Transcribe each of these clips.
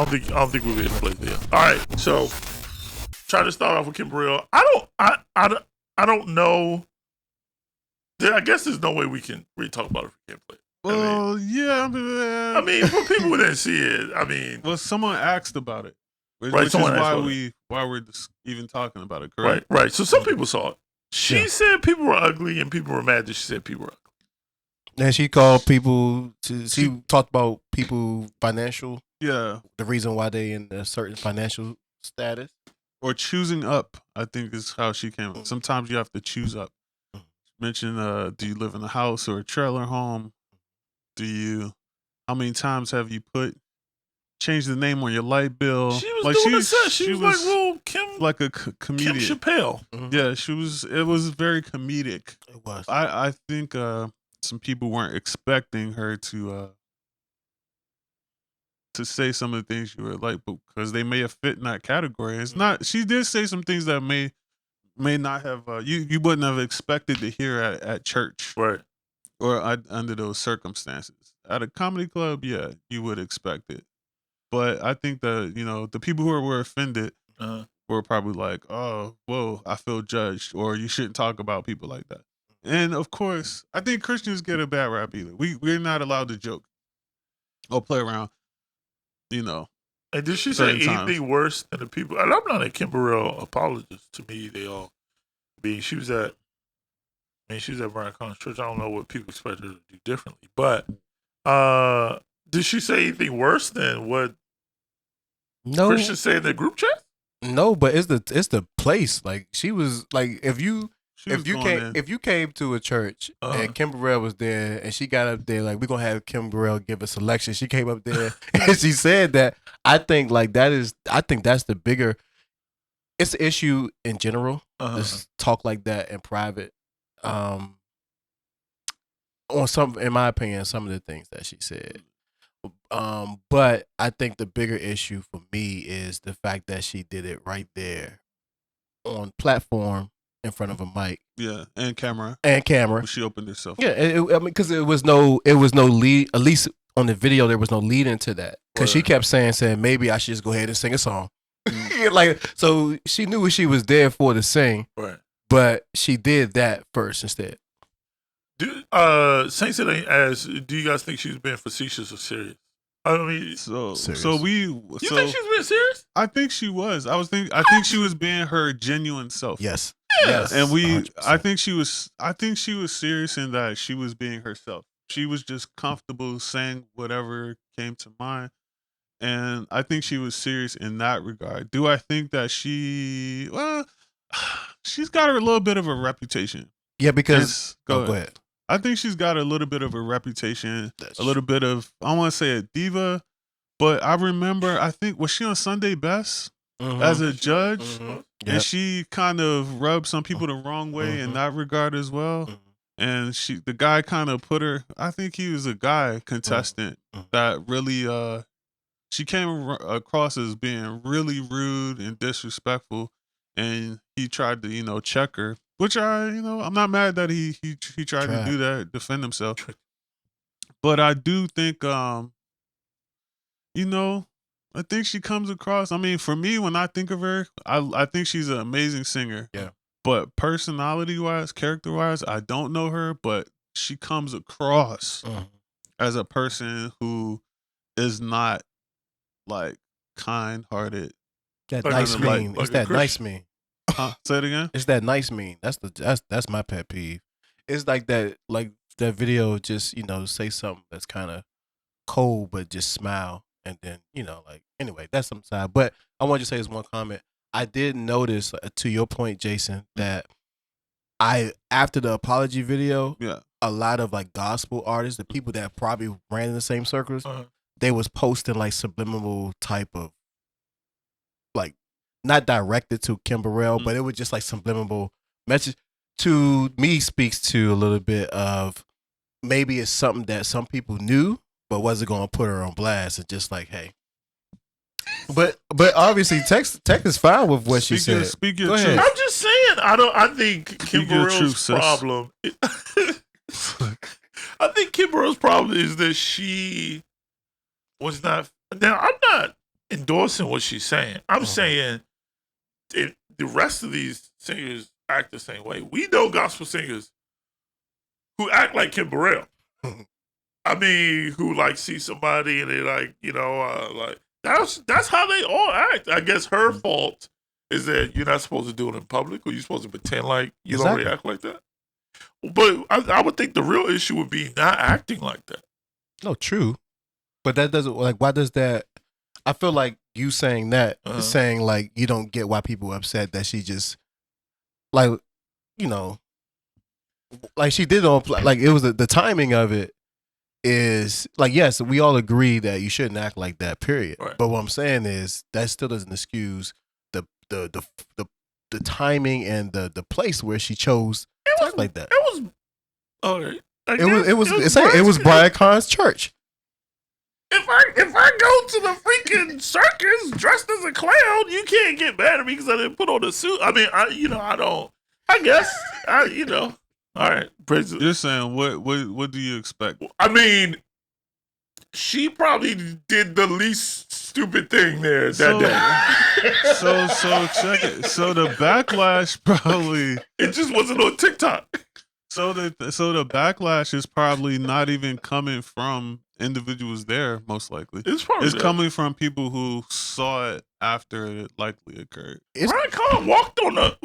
don't think we'll be in place there. All right, so try to start off with Kim Burrell. I don't know. I guess there's no way we can really talk about it if we can't play it. Well, I mean, for people who didn't see it, I mean, well, someone asked about it, which Right, is someone asked why about we're even talking about it. Correct. right. So some people saw it. She said people were ugly, and people were mad that she said people were ugly. And she called people she talked about people financial. Yeah. The reason why they in a certain financial status. Or choosing up, I think is how she came up. Sometimes you have to choose up. Mention, do you live in a house or a trailer home? How many times have you changed the name on your light bill? She was doing a set. She was like, well, Kim, like a comedian. Kim Chappelle. Mm-hmm. Yeah, it was very comedic. It was. I think some people weren't expecting her to say some of the things you were like, because they may have fit in that category. It's not. She did say some things that may not have you wouldn't have expected to hear at church, Right. or under those circumstances. At a comedy club, yeah, you would expect it. But I think that the people who were offended were probably like, oh, whoa, I feel judged, or you shouldn't talk about people like that. And of course, I think Christians get a bad rap either. We're not allowed to joke or play around. And did she say anything worse than the people? And I'm not a Kim Burrell apologist. To me, they all being she was at Brian Carns church. I don't know what people expect her to do differently. But did she say anything worse than what Christians say in the group chat? No, but it's the place. Like she was like if you came to a church and Kim Burrell was there and she got up there like we're gonna have Kim Burrell give a selection. She came up there and she said that. I think that's the bigger. It's an issue in general. Just talk like that in private. On in my opinion, some of the things that she said. But I think the bigger issue for me is the fact that she did it right there on platform in front of a mic. Yeah, and camera. She opened herself. Yeah, because it was no lead. At least on the video, there was no lead into that. Because she kept saying maybe I should just go ahead and sing a song. So she knew what she was there for to sing. Right. But she did that first instead. Saint said ain't asked, do you guys think she's being facetious or serious? I mean, serious. You think she's being serious? I think she was. I think she was being her genuine self. Yes. Yes. And 100%. I think she was serious in that she was being herself. She was just comfortable saying whatever came to mind. And I think she was serious in that regard. Do I think that she's got a little bit of a reputation. Yeah, because go ahead. I think she's got a little bit of a reputation, a little bit of, I want to say a diva, but I remember, I think, was she on Sunday Best as a judge? Yep. And she kind of rubbed some people the wrong way in that regard as well. And the guy kind of put her, I think he was a guy contestant that really, she came across as being really rude and disrespectful. And he tried to, check her. Which I'm not mad that he tried to do that, defend himself. But I do think, I think she comes across. I mean, for me, when I think of her, I think she's an amazing singer. Yeah. But personality-wise, character-wise, I don't know her, but she comes across as a person who is not like kind-hearted. That nice mean. It's that nice mean. Say it again. It's that nice mean. That's my pet peeve. It's like that video. Just say something that's kind of cold, but just smile, and then anyway, that's some side. But I want to say this one comment. I did notice, to your point, Jason, that after the apology video, a lot of like gospel artists, the people that probably ran in the same circles, they was posting like subliminal type of like. Not directed to Kim Burrell, but it was just like subliminal message. To me, speaks to a little bit of maybe it's something that some people knew, but wasn't going to put her on blast. And just like, hey. But obviously, Tech is fine with what she said. Speak your Go truth. ahead. I'm just saying. I think Kim Burrell's problem. I think Kim Burrell's problem is that she was not. Now, I'm not endorsing what she's saying. I'm saying the rest of these singers act the same way. We know gospel singers who act like Kim Burrell. I mean, who like see somebody and they like, like that's how they all act. I guess her fault is that you're not supposed to do it in public, or you're supposed to pretend like you don't really act like that. But I would think the real issue would be not acting like that. No, true. But that doesn't, like, why does that? I feel like you saying that is saying, like, you don't get why people are upset that she just, like, like she did on, like, it was the timing of it is, like, yes, we all agree that you shouldn't act like that, period. Right. But what I'm saying is that still doesn't excuse the timing and the place where she chose to act like that. It was, all right. It was Brian Carns' church. If I go to the freaking circus dressed as a clown, you can't get mad at me because I didn't put on a suit. I mean, I don't. I guess All right, praise it. You're saying what do you expect? I mean, she probably did the least stupid thing there that day. So check it. So the backlash probably it just wasn't on TikTok. So the backlash is probably not even coming from individuals there, most likely. It's coming from people who saw it after it likely occurred. Brian Carns walked on a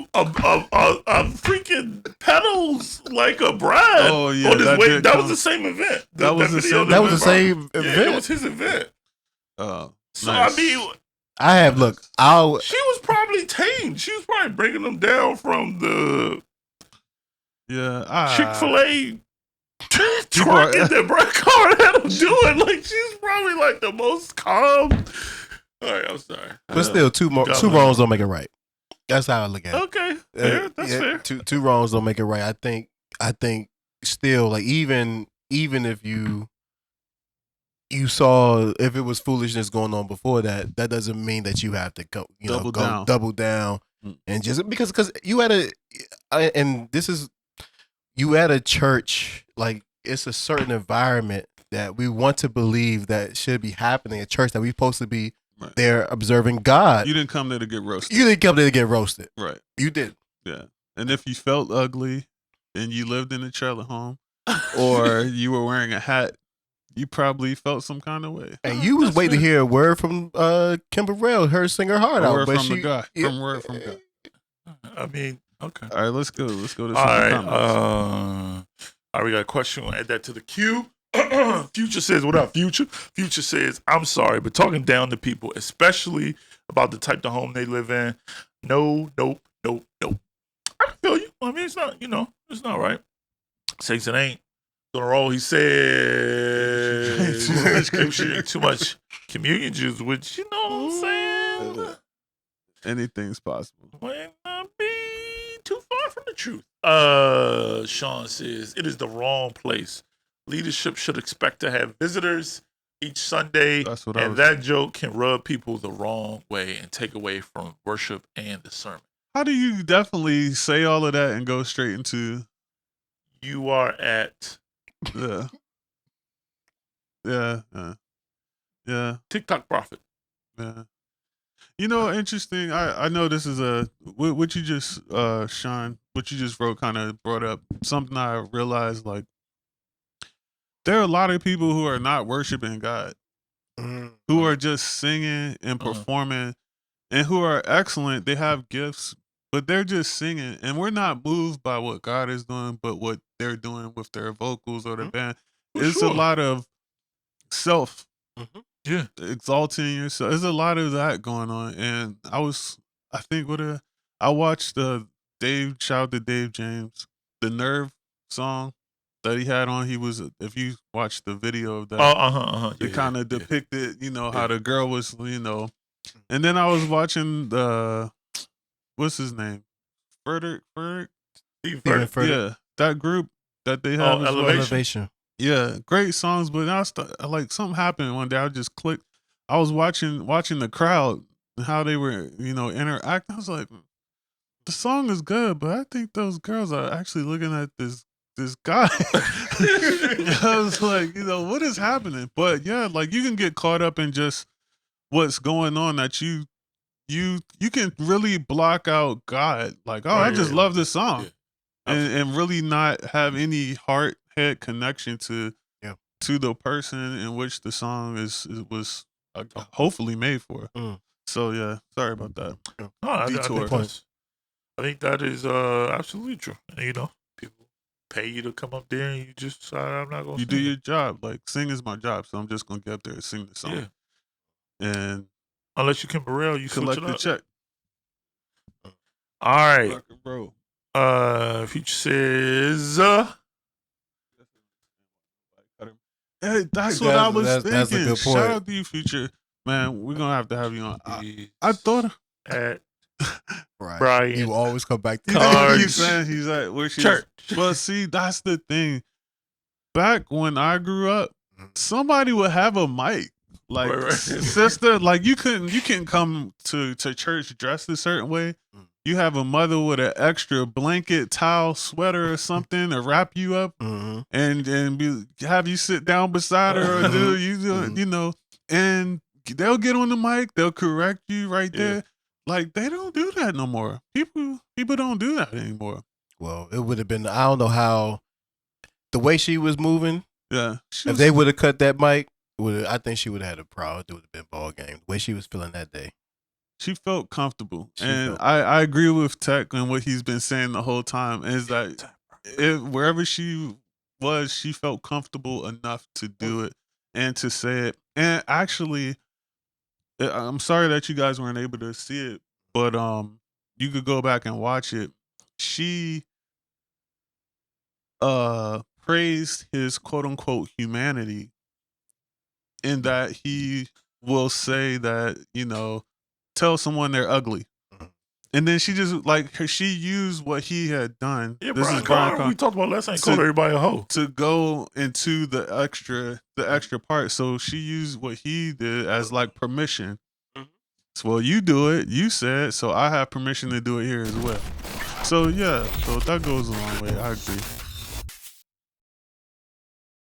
freaking pedals like a bride. Oh yeah, on his way. That was the same event. That was the same event. Yeah, it was his event. Oh, so nice. I mean, she was probably tamed. She was probably bringing them down from the Chick-fil-A twerking that Brian Carns had him doing. Like, she's probably like the most calm. All right, I'm sorry. But still, two wrongs don't make it right. That's how I look at it. Okay, that's fair. Two wrongs don't make it right. I think still, like, even if you saw, if it was foolishness going on before that, that doesn't mean that you have to go double down and just because you had you at a church, like, it's a certain environment that we want to believe that should be happening. A church that we're supposed to be there observing God. You didn't come there to get roasted. You didn't come there to get roasted. Right. You did. Yeah. And if you felt ugly and you lived in a trailer home or you were wearing a hat, you probably felt some kind of way. And you was waiting to hear a word from Kim Burrell, her sing her heart out. Word from the guy. Word from God. I mean, okay. All right, let's go. Let's go to some comments. All right, we got a question. We'll add that to the queue. Future says, what up, Future? Future says, I'm sorry, but talking down to people, especially about the type of home they live in, no. I can feel you. I mean, it's not, it's not right. Says it ain't. On a roll, he says, too much communion juice, which, you know what I'm saying? Anything's possible. Might not be too far from the truth. Sean says, it is the wrong place. Leadership should expect to have visitors each Sunday, and that joke can rub people the wrong way and take away from worship and the sermon. How do you definitely say all of that and go straight into? You are at... Yeah. TikTok prophet. Yeah. Interesting. I know this is what you just, Sean, what you just wrote kind of brought up something I realized, like, there are a lot of people who are not worshiping God, who are just singing and performing, and who are excellent. They have gifts, but they're just singing, and we're not moved by what God is doing, but what they're doing with their vocals or the band. It's a lot of self, exalting yourself. There's a lot of that going on, and I watched Dave James, the Nerve song that he had on. He was, if you watch the video of that, it kind of depicted, how the girl was, and then I was watching what's his name? Frederick? Yeah, that group that they have. Elevation. Yeah, great songs, but like something happened one day. I just clicked. I was watching the crowd and how they were, interacting. I was like, the song is good, but I think those girls are actually looking at this guy. I was like, what is happening? But yeah, like, you can get caught up in just what's going on that you can really block out God. Like, I just love this song. Yeah. And really not have any head connection to the person in which the song was hopefully made for. So yeah, sorry about that. No, detour. I think that is absolutely true. And, people pay you to come up there, and you just decide I'm not going to. You do your job. Like, sing is my job, so I'm just gonna get up there and sing the song. Yeah. And unless you Kim Burrell, you collect the check. All right. Future says. Hey, that's what I was thinking. That's a good point. Shout out to you, Future. Man, we're gonna have to have you on. I thought Brian. You always come back to Carns. He's saying he's at where she's church. But see, that's the thing. Back when I grew up, somebody would have a mic. Like sister, like you couldn't come to church dressed a certain way. You have a mother with an extra blanket, towel, sweater, or something to wrap you up, and have you sit down beside her, or and they'll get on the mic, they'll correct you right there. Like, they don't do that no more. People don't do that anymore. Well, it would have been, I don't know how, the way she was moving. Yeah, if they would have cut that mic, I think she would have had a problem. It would have been ball game. The way she was feeling that day. She felt comfortable. I agree with Tech and what he's been saying the whole time is that wherever she was, she felt comfortable enough to do it and to say it. And actually, I'm sorry that you guys weren't able to see it, but you could go back and watch it. She praised his quote unquote humanity in that he will say that, tell someone they're ugly. And then she just she used what he had done. Yeah, this Brian Carns. We talked about last night. Called everybody a hoe to go into the extra part. So she used what he did as permission. So, well, you do it. You said so. I have permission to do it here as well. So yeah. So that goes a long way. I agree.